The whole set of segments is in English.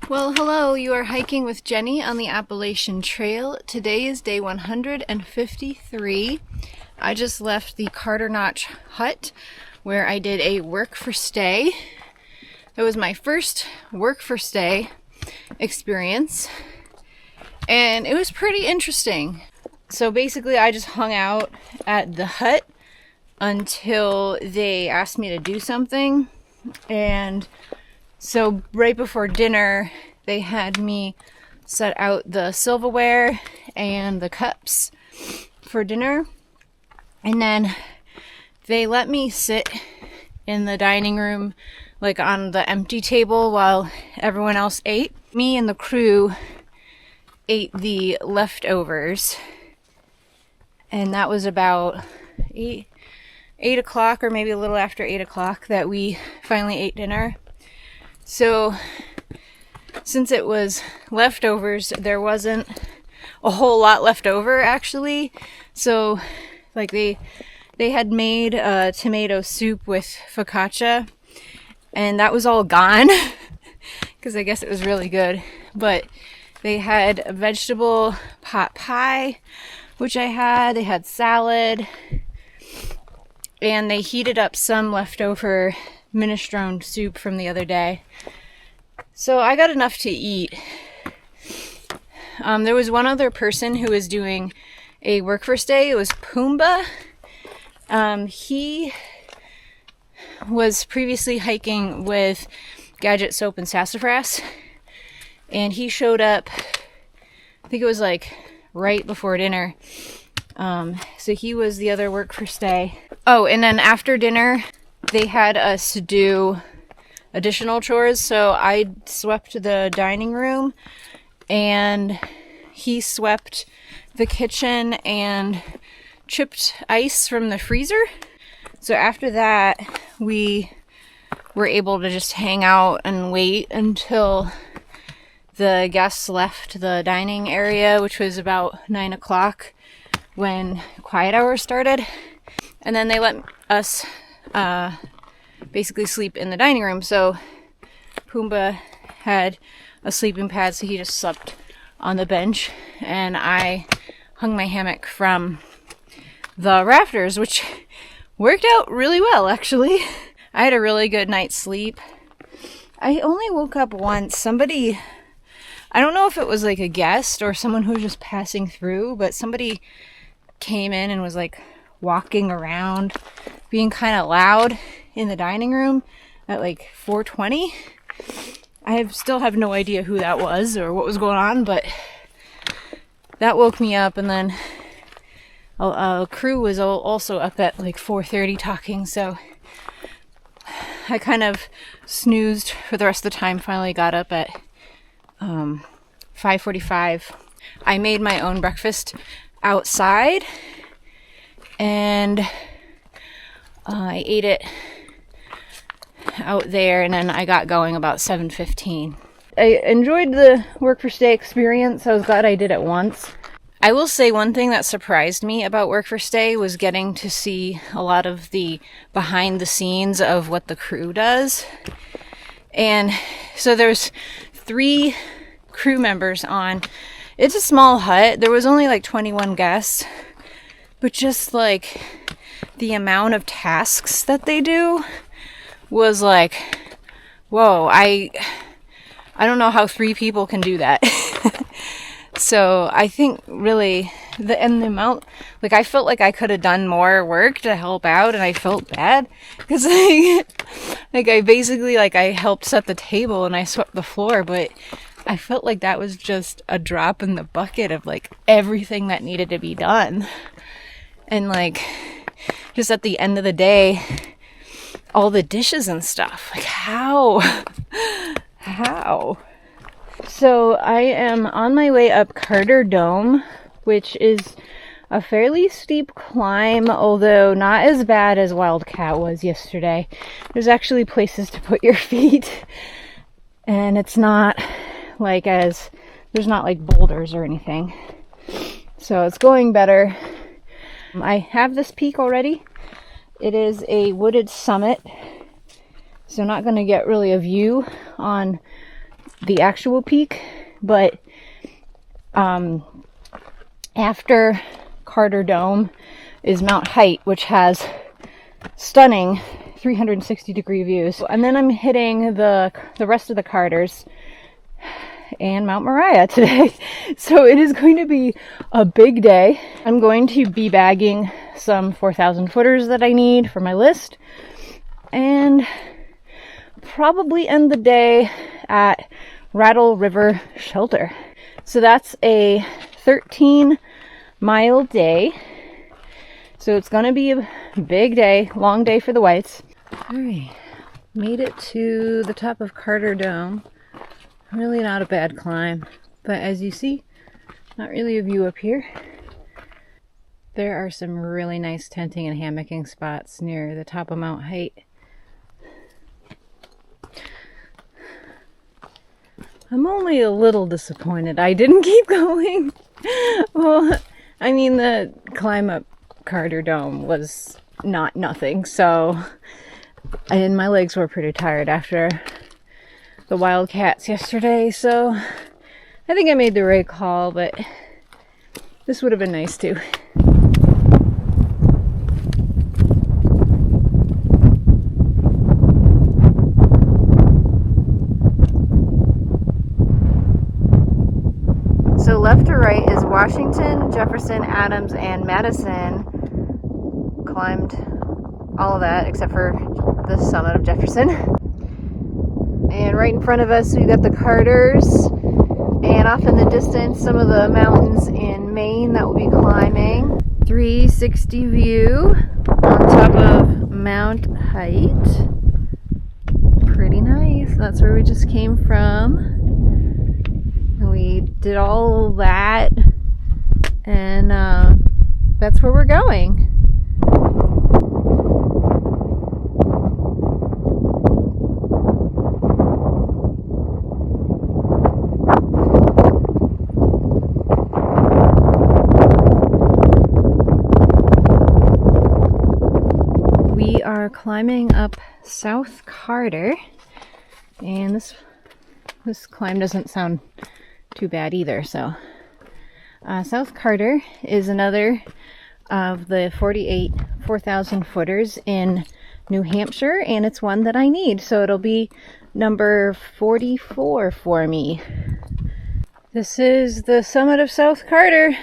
Well, hello, you are hiking with Jenny on the Appalachian Trail. Today is day 153. I just left the Carter Notch hut where I did a work for stay. It was my first work for stay experience, and it was pretty interesting. So basically I just hung out at the hut until they asked me to do something, and so right before dinner, they had me set out the silverware and the cups for dinner. And then they let me sit in the dining room, like on the empty table, while everyone else ate. Me and the crew ate the leftovers. And that was about 8 o'clock, or maybe a little after 8 o'clock, that we finally ate dinner. So, since it was leftovers, there wasn't a whole lot left over, actually. So, like, they had made a tomato soup with focaccia, and that was all gone, because I guess it was really good. But they had a vegetable pot pie, which I had. They had salad, and they heated up some leftover minestrone soup from the other day. So I got enough to eat. There was one other person who was doing a work for stay. It was Pumbaa. He was previously hiking with Gadget Soap and Sassafras, and he showed up, I think it was like right before dinner. So he was the other work for stay. Oh, and then after dinner, they had us do additional chores. So I swept the dining room, and he swept the kitchen and chipped ice from the freezer. So after that, we were able to just hang out and wait until the guests left the dining area, which was about 9 o'clock when quiet hour started. And then they let us basically sleep in the dining room. So Pumbaa had a sleeping pad, so he just slept on the bench, and I hung my hammock from the rafters, which worked out really well, actually. I had a really good night's sleep. I only woke up once. Somebody, I don't know if it was like a guest or someone who was just passing through, but somebody came in and was like walking around, being kind of loud in the dining room at like 4:20. I still have no idea who that was or what was going on, but that woke me up. And then a crew was also up at like 4:30 talking, so I kind of snoozed for the rest of the time. Finally got up at 5:45. I made my own breakfast outside, and I ate it out there, and then I got going about 7:15. I enjoyed the work for stay experience. I was glad I did it once. I will say one thing that surprised me about work for stay was getting to see a lot of the behind the scenes of what the crew does. And so there's 3 crew members on. It's a small hut. There was only like 21 guests, but just like the amount of tasks that they do was like, whoa, I don't know how 3 people can do that. So I think really the amount, like, I felt like I could have done more work to help out, and I felt bad because I basically, like, I helped set the table and I swept the floor, but I felt like that was just a drop in the bucket of like everything that needed to be done. And like, just at the end of the day, all the dishes and stuff, like how? So I am on my way up Carter Dome, which is a fairly steep climb, although not as bad as Wildcat was yesterday. There's actually places to put your feet, and it's not like there's not like boulders or anything. So it's going better. I have this peak already. It is a wooded summit, so not going to get really a view on the actual peak, but after Carter Dome is Mount Height, which has stunning 360-degree views. And then I'm hitting the rest of the Carters and Mount Mariah today. So it is going to be a big day. I'm going to be bagging some 4,000 footers that I need for my list, and probably end the day at Rattle River Shelter. So that's a 13-mile day. So it's going to be a big day, long day for the whites. All right, made it to the top of Carter Dome. Really not a bad climb, but as you see, not really a view up here. There are some really nice tenting and hammocking spots near the top of Mount Height. I'm only a little disappointed I didn't keep going. Well, I mean, the climb up Carter Dome was not nothing, so, and my legs were pretty tired after the Wildcats yesterday, so I think I made the right call, but this would have been nice too. So left to right is Washington, Jefferson, Adams, and Madison. Climbed all of that except for the summit of Jefferson. And right in front of us we got the Carters, and off in the distance some of the mountains in Maine that we'll be climbing. 360 view on top of Mount Height. Pretty nice. That's where we just came from. We did all that, and that's where we're going. We are climbing up South Carter, and this climb doesn't sound too bad either. So South Carter is another of the 48 4,000 footers in New Hampshire, and it's one that I need, so it'll be number 44 for me. This is the summit of South Carter,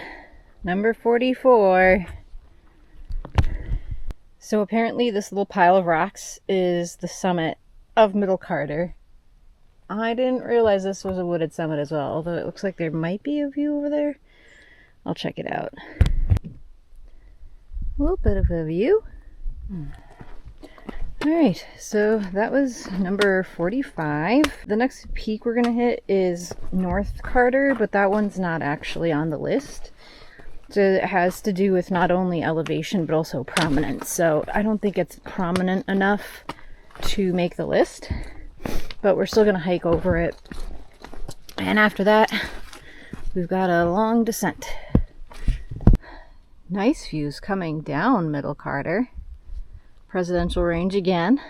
number 44. So apparently this little pile of rocks is the summit of Middle Carter. I didn't realize this was a wooded summit as well, although it looks like there might be a view over there. I'll check it out. A little bit of a view. Alright, so that was number 45. The next peak we're going to hit is North Carter, but that one's not actually on the list. So it has to do with not only elevation, but also prominence. So I don't think it's prominent enough to make the list, but we're still going to hike over it. And after that, we've got a long descent. Nice views coming down Middle Carter. Presidential Range again.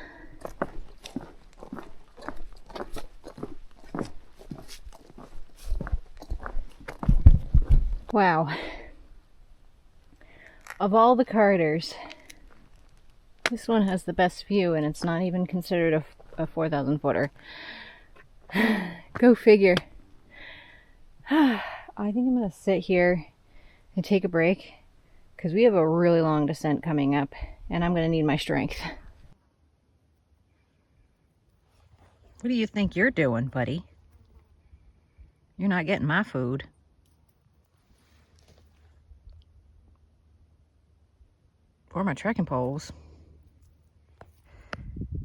Wow. Of all the Carters, this one has the best view, and it's not even considered a 4,000 footer. Go figure. I think I'm going to sit here and take a break, because we have a really long descent coming up, and I'm going to need my strength. What do you think you're doing, buddy? You're not getting my food. Or my trekking poles.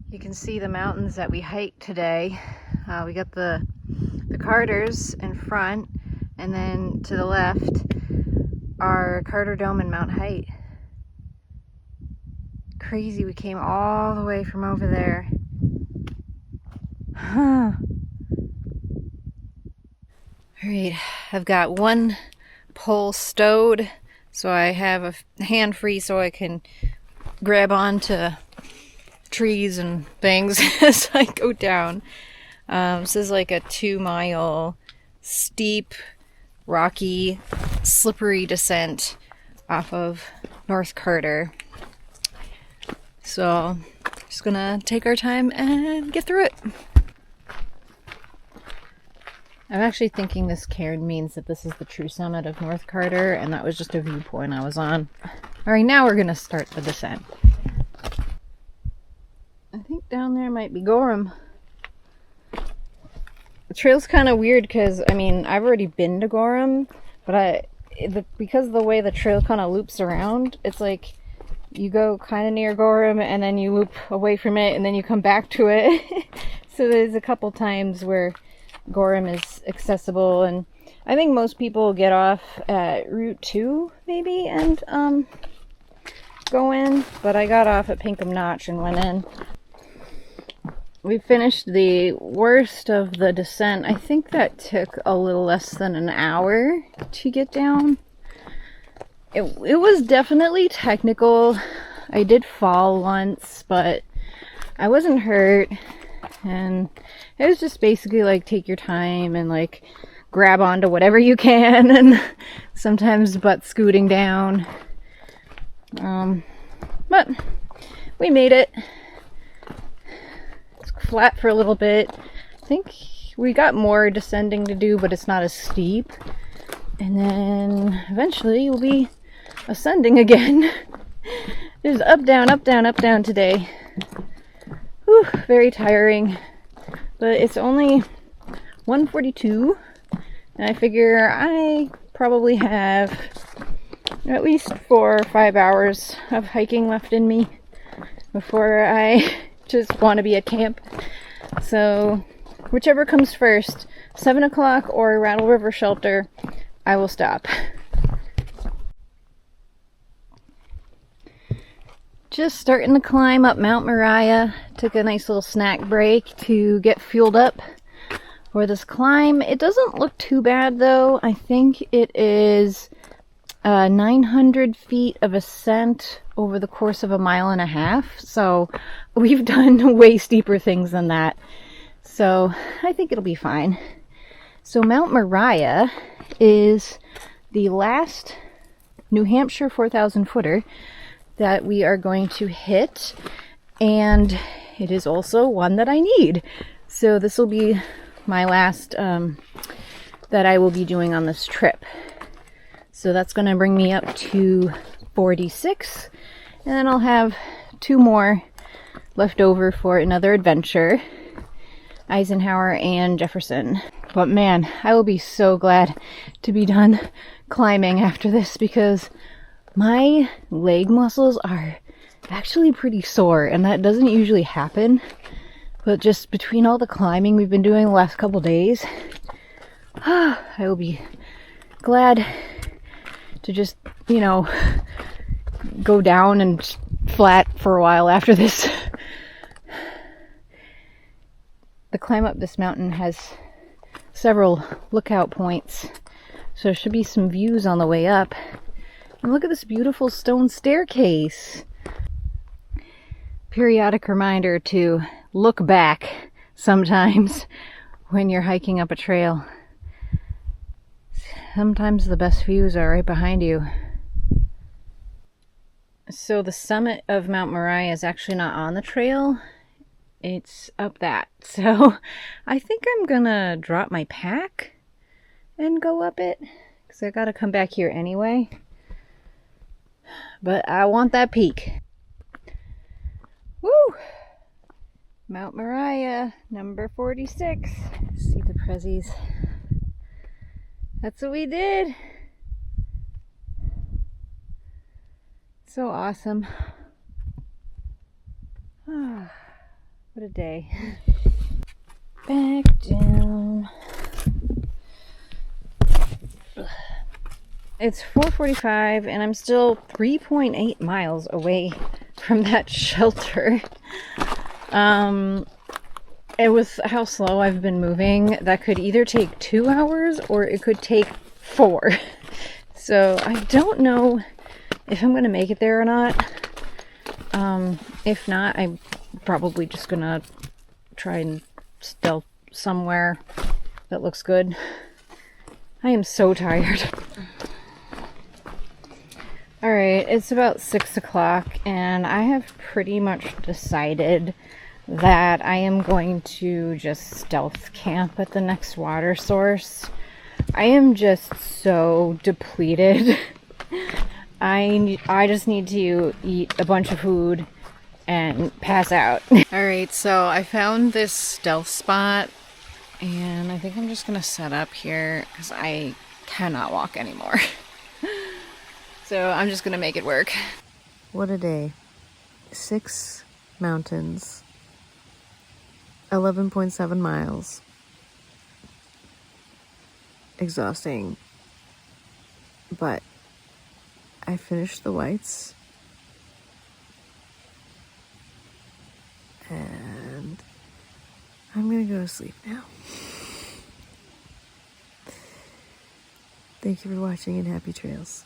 You can see the mountains that we hiked today. We got the Carters in front, and then to the left are Carter Dome and Mount Height. Crazy, we came all the way from over there. Huh. Alright, I've got one pole stowed, so I have a hand free so I can grab onto trees and things as I go down. This is like a 2-mile steep, rocky, slippery descent off of North Carter. So, just gonna take our time and get through it. I'm actually thinking this cairn means that this is the true summit of North Carter, and that was just a viewpoint I was on. Alright, now we're gonna start the descent. I think down there might be Gorham. The trail's kind of weird because, I mean, I've already been to Gorham, but because of the way the trail kind of loops around, it's like you go kind of near Gorham and then you loop away from it and then you come back to it. So there's a couple times where Gorham is accessible, and I think most people get off at Route 2 maybe and go in, but I got off at Pinkham Notch and went in. We finished the worst of the descent. I think that took a little less than an hour to get down. It was definitely technical. I did fall once, but I wasn't hurt. And it was just basically like take your time and like grab onto whatever you can, and sometimes butt scooting down. But we made it. Flat for a little bit. I think we got more descending to do, but it's not as steep. And then eventually we'll be ascending again. There's up, down, up, down, up, down today. Whew, very tiring. But it's only 1:42, and I figure I probably have at least 4 or 5 hours of hiking left in me before I just want to be at camp. So whichever comes first, 7 o'clock or Rattle River Shelter, I will stop. Just starting to climb up Mount Mariah. Took a nice little snack break to get fueled up for this climb. It doesn't look too bad though. I think it is 900 feet of ascent over the course of 1.5 miles. So we've done way steeper things than that. So I think it'll be fine. So Mount Mariah is the last New Hampshire 4,000 footer that we are going to hit. And it is also one that I need. So this will be my last that I will be doing on this trip. So that's going to bring me up to 46. And then I'll have 2 more left over for another adventure. Eisenhower and Jefferson. But man, I will be so glad to be done climbing after this, because my leg muscles are actually pretty sore, and that doesn't usually happen. But just between all the climbing we've been doing the last couple days, I will be glad to just, you know, go down and flat for a while after this. The climb up this mountain has several lookout points, so there should be some views on the way up. And look at this beautiful stone staircase. Periodic reminder to look back sometimes when you're hiking up a trail. Sometimes the best views are right behind you. So the summit of Mount Mariah is actually not on the trail. It's up that. So I think I'm gonna drop my pack and go up it, because I gotta come back here anyway. But I want that peak. Woo! Mount Mariah, number 46. See the prezzies. That's what we did. So awesome. Ah, what a day. Back down. It's 4:45 and I'm still 3.8 miles away from that shelter. And with how slow I've been moving, that could either take 2 hours or it could take 4. So I don't know if I'm going to make it there or not. If not, I'm probably just going to try and stealth somewhere that looks good. I am so tired. Alright, it's about 6 o'clock and I have pretty much decided that I am going to just stealth camp at the next water source. I am just so depleted. I just need to eat a bunch of food and pass out. Alright, so I found this stealth spot and I think I'm just gonna set up here because I cannot walk anymore. So I'm just gonna make it work. What a day. 6 mountains, 11.7 miles. Exhausting. But I finished the whites. And I'm gonna go to sleep now. Thank you for watching and happy trails.